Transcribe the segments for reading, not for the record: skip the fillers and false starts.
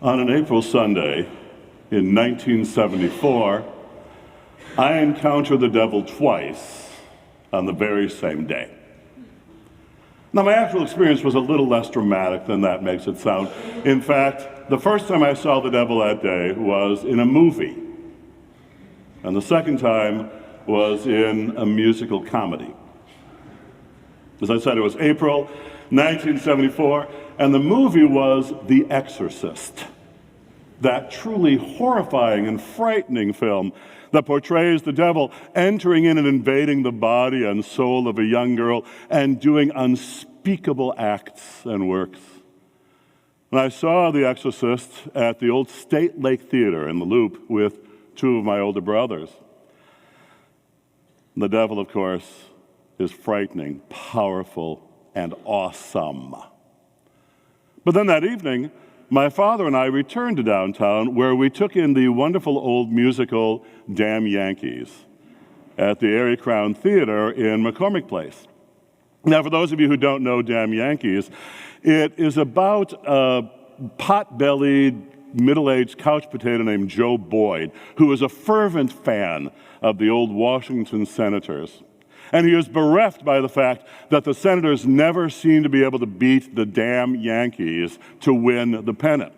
On an April Sunday in 1974, I encountered the devil twice on the very same day. Now, my actual experience was a little less dramatic than that makes it sound. In fact, the first time I saw the devil that day was in a movie, and the second time was in a musical comedy. As I said, it was April 1974, and the movie was The Exorcist, that truly horrifying and frightening film that portrays the devil entering in and invading the body and soul of a young girl and doing unspeakable acts and works. And I saw The Exorcist at the old State Lake Theater in the Loop with two of my older brothers. The devil, of course, is frightening, powerful, and awesome. But then that evening, my father and I returned to downtown, where we took in the wonderful old musical Damn Yankees at the Erie Crown Theater in McCormick Place. Now, for those of you who don't know Damn Yankees, it is about a pot-bellied, middle-aged couch potato named Joe Boyd, who is a fervent fan of the old Washington Senators. And he is bereft by the fact that the Senators never seem to be able to beat the damn Yankees to win the pennant.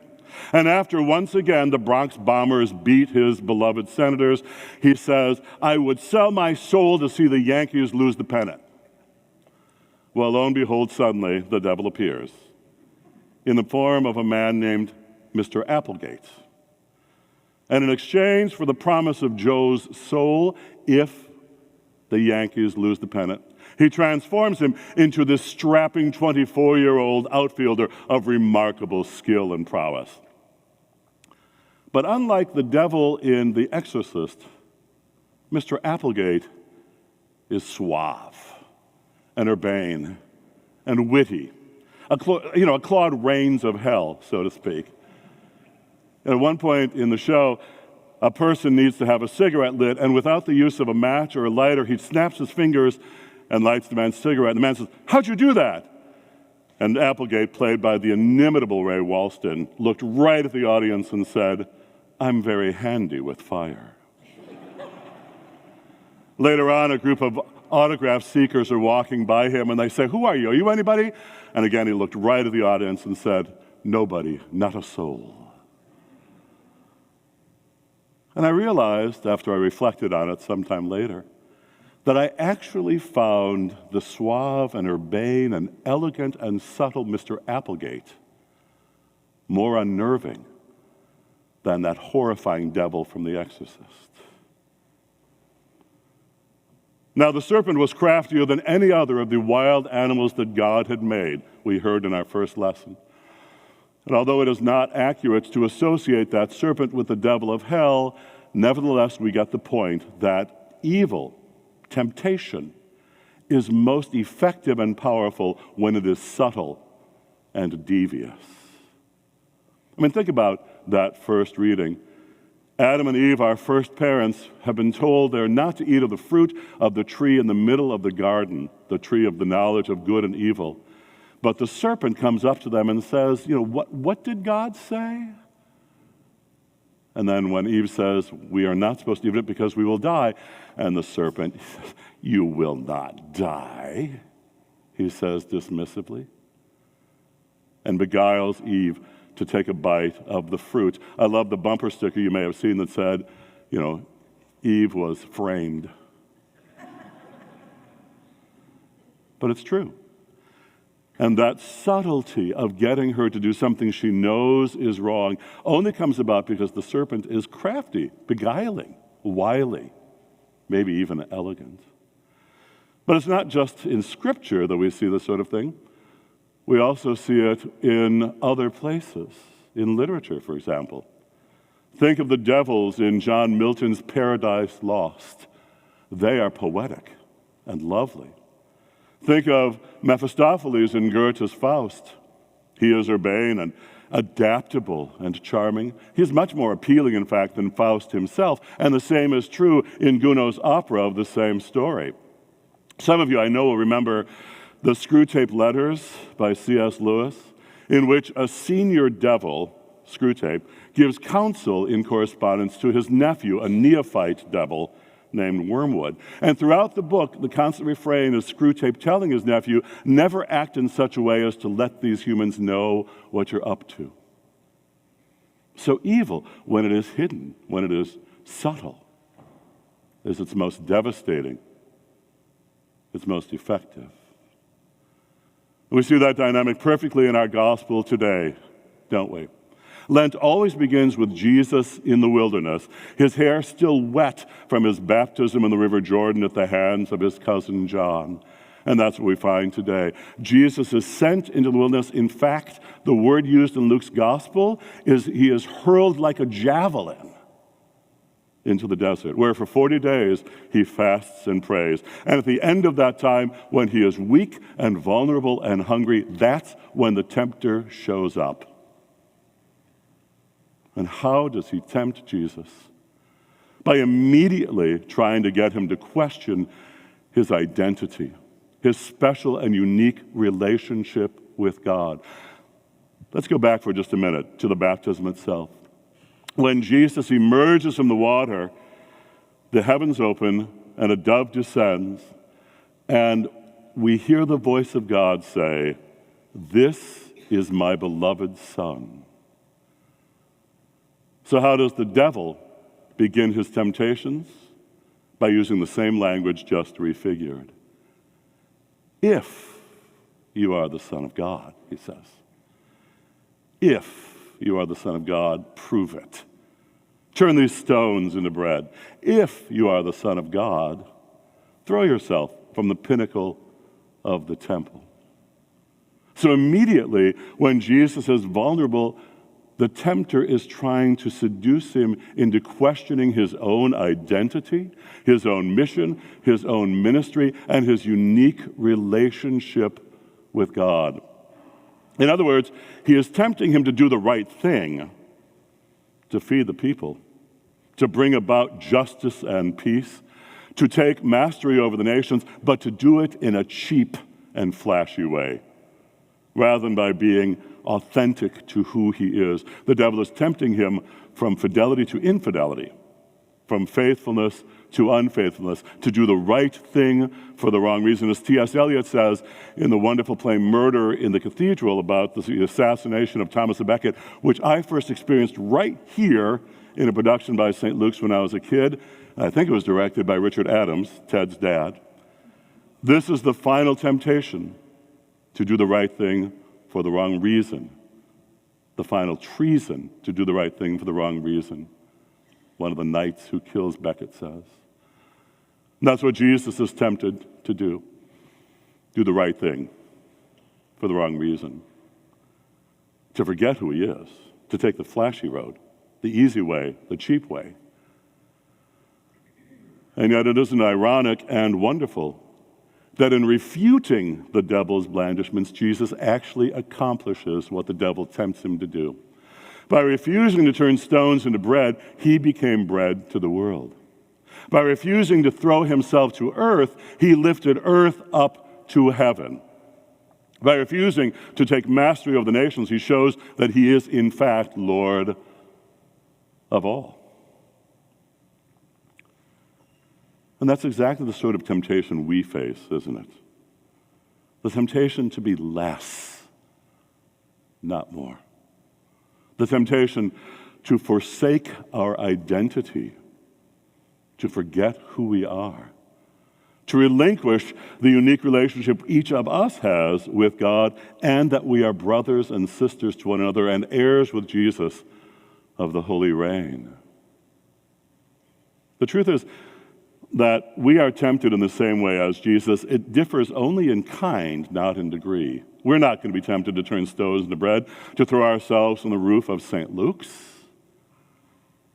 And after once again the Bronx Bombers beat his beloved Senators, he says, "I would sell my soul to see the Yankees lose the pennant." Well, lo and behold, suddenly the devil appears in the form of a man named Mr. Applegate. And in exchange for the promise of Joe's soul, if the Yankees lose the pennant, he transforms him into this strapping 24-year-old outfielder of remarkable skill and prowess. But unlike the devil in The Exorcist, Mr. Applegate is suave and urbane and witty, a Claude Rains of hell, so to speak. And at one point in the show, a person needs to have a cigarette lit, and without the use of a match or a lighter, he snaps his fingers and lights the man's cigarette. And the man says, "How'd you do that?" And Applegate, played by the inimitable Ray Walston, looked right at the audience and said, "I'm very handy with fire." Later on, a group of autograph seekers are walking by him, and they say, "Who are you? Are you anybody?" And again, he looked right at the audience and said, "Nobody, not a soul." And I realized, after I reflected on it sometime later, that I actually found the suave and urbane and elegant and subtle Mr. Applegate more unnerving than that horrifying devil from The Exorcist. Now, the serpent was craftier than any other of the wild animals that God had made, we heard in our first lesson. And although it is not accurate to associate that serpent with the devil of hell, nevertheless, we get the point that evil, temptation, is most effective and powerful when it is subtle and devious. I mean, think about that first reading. Adam and Eve, our first parents, have been told they're not to eat of the fruit of the tree in the middle of the garden, the tree of the knowledge of good and evil. But the serpent comes up to them and says, what did God say? And then when Eve says, "We are not supposed to eat it because we will die," and the serpent, "You will not die," he says dismissively, and beguiles Eve to take a bite of the fruit. I love the bumper sticker you may have seen that said, Eve was framed. But it's true. And that subtlety of getting her to do something she knows is wrong only comes about because the serpent is crafty, beguiling, wily, maybe even elegant. But it's not just in Scripture that we see this sort of thing. We also see it in other places, in literature, for example. Think of the devils in John Milton's Paradise Lost. They are poetic and lovely. Think of Mephistopheles in Goethe's Faust. He is urbane and adaptable and charming. He is much more appealing, in fact, than Faust himself, and the same is true in Gounod's opera of the same story. Some of you, I know, will remember the Screwtape Letters by C.S. Lewis, in which a senior devil Screwtape, gives counsel in correspondence to his nephew, a neophyte devil named Wormwood. And throughout the book, the constant refrain is Screwtape telling his nephew, never act in such a way as to let these humans know what you're up to. So evil, when it is hidden, when it is subtle, is its most devastating, its most effective. We see that dynamic perfectly in our gospel today, don't we? Lent always begins with Jesus in the wilderness, his hair still wet from his baptism in the River Jordan at the hands of his cousin John. And that's what we find today. Jesus is sent into the wilderness. In fact, the word used in Luke's gospel is he is hurled like a javelin into the desert, where for 40 days he fasts and prays. And at the end of that time, when he is weak and vulnerable and hungry, that's when the tempter shows up. And how does he tempt Jesus? By immediately trying to get him to question his identity, his special and unique relationship with God. Let's go back for just a minute to the baptism itself. When Jesus emerges from the water, the heavens open and a dove descends, and we hear the voice of God say, "This is my beloved Son." So how does the devil begin his temptations? By using the same language just refigured. If you are the Son of God, he says. If you are the Son of God, prove it. Turn these stones into bread. If you are the Son of God, throw yourself from the pinnacle of the temple. So immediately, when Jesus is vulnerable, the tempter is trying to seduce him into questioning his own identity, his own mission, his own ministry, and his unique relationship with God. In other words, he is tempting him to do the right thing, to feed the people, to bring about justice and peace, to take mastery over the nations, but to do it in a cheap and flashy way, rather than by being authentic to who he is. The devil is tempting him from fidelity to infidelity, from faithfulness to unfaithfulness, to do the right thing for the wrong reason. As T.S. Eliot says in the wonderful play Murder in the Cathedral about the assassination of Thomas à Becket, which I first experienced right here in a production by St. Luke's when I was a kid. I think it was directed by Richard Adams, Ted's dad. This is the final temptation, to do the right thing for the wrong reason. The final treason, to do the right thing for the wrong reason. One of the knights who kills Becket says. And that's what Jesus is tempted to do. Do the right thing for the wrong reason. To forget who he is. To take the flashy road, the easy way, the cheap way. And yet it isn't ironic and wonderful that in refuting the devil's blandishments, Jesus actually accomplishes what the devil tempts him to do. By refusing to turn stones into bread, he became bread to the world. By refusing to throw himself to earth, he lifted earth up to heaven. By refusing to take mastery over the nations, he shows that he is, in fact, Lord of all. And that's exactly the sort of temptation we face, isn't it? The temptation to be less, not more. The temptation to forsake our identity, to forget who we are, to relinquish the unique relationship each of us has with God, and that we are brothers and sisters to one another and heirs with Jesus of the Holy Reign. The truth is that we are tempted in the same way as Jesus. It differs only in kind, not in degree. We're not going to be tempted to turn stones into bread, to throw ourselves on the roof of St. Luke's.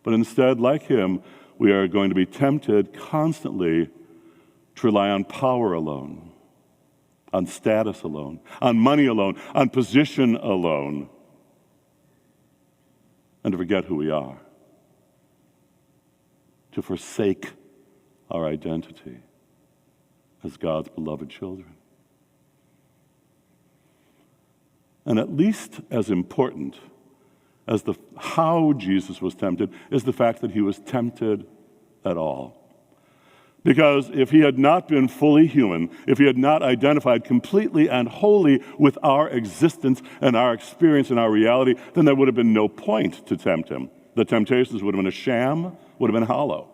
But instead, like him, we are going to be tempted constantly to rely on power alone, on status alone, on money alone, on position alone, and to forget who we are, to forsake our identity as God's beloved children. And at least as important as how Jesus was tempted is the fact that he was tempted at all. Because if he had not been fully human, if he had not identified completely and wholly with our existence and our experience and our reality, then there would have been no point to tempt him. The temptations would have been a sham, would have been hollow.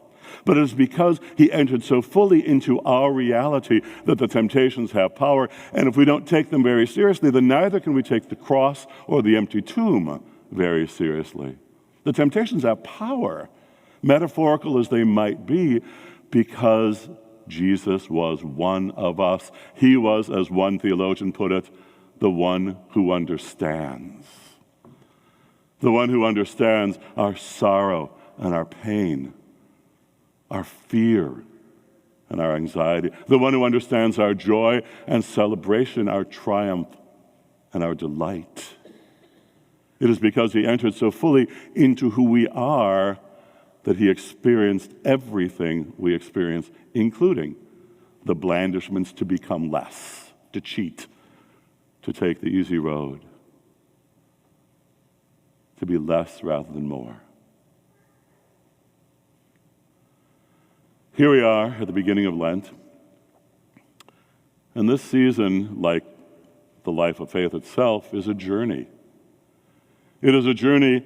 But it is because he entered so fully into our reality that the temptations have power. And if we don't take them very seriously, then neither can we take the cross or the empty tomb very seriously. The temptations have power, metaphorical as they might be, because Jesus was one of us. He was, as one theologian put it, the one who understands. The one who understands our sorrow and our pain, our fear and our anxiety. The one who understands our joy and celebration, our triumph and our delight. It is because he entered so fully into who we are that he experienced everything we experience, including the blandishments to become less, to cheat, to take the easy road, to be less rather than more. Here we are at the beginning of Lent, and this season, like the life of faith itself, is a journey. It is a journey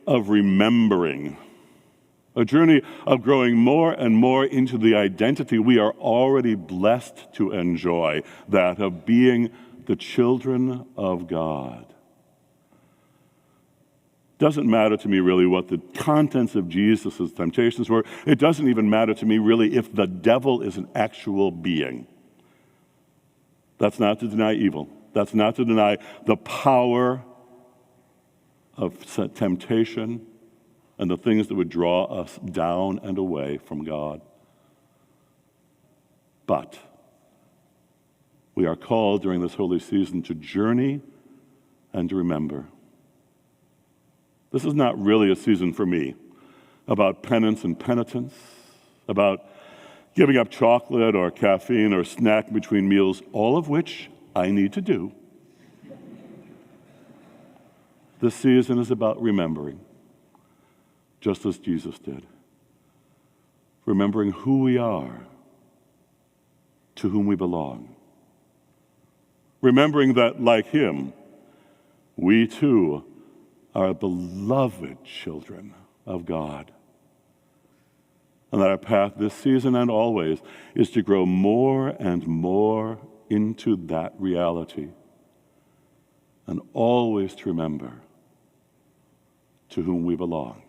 of remembering, a journey of growing more and more into the identity we are already blessed to enjoy, that of being the children of God. Doesn't matter to me really what the contents of Jesus' temptations were. It doesn't even matter to me really if the devil is an actual being. That's not to deny evil. That's not to deny the power of temptation and the things that would draw us down and away from God. But we are called during this holy season to journey and to remember. This is not really a season for me about penance and penitence, about giving up chocolate or caffeine or snack between meals, all of which I need to do. This season is about remembering, just as Jesus did. Remembering who we are, to whom we belong. Remembering that, like him, we too are beloved children of God. And that our path this season and always is to grow more and more into that reality. And always to remember to whom we belong.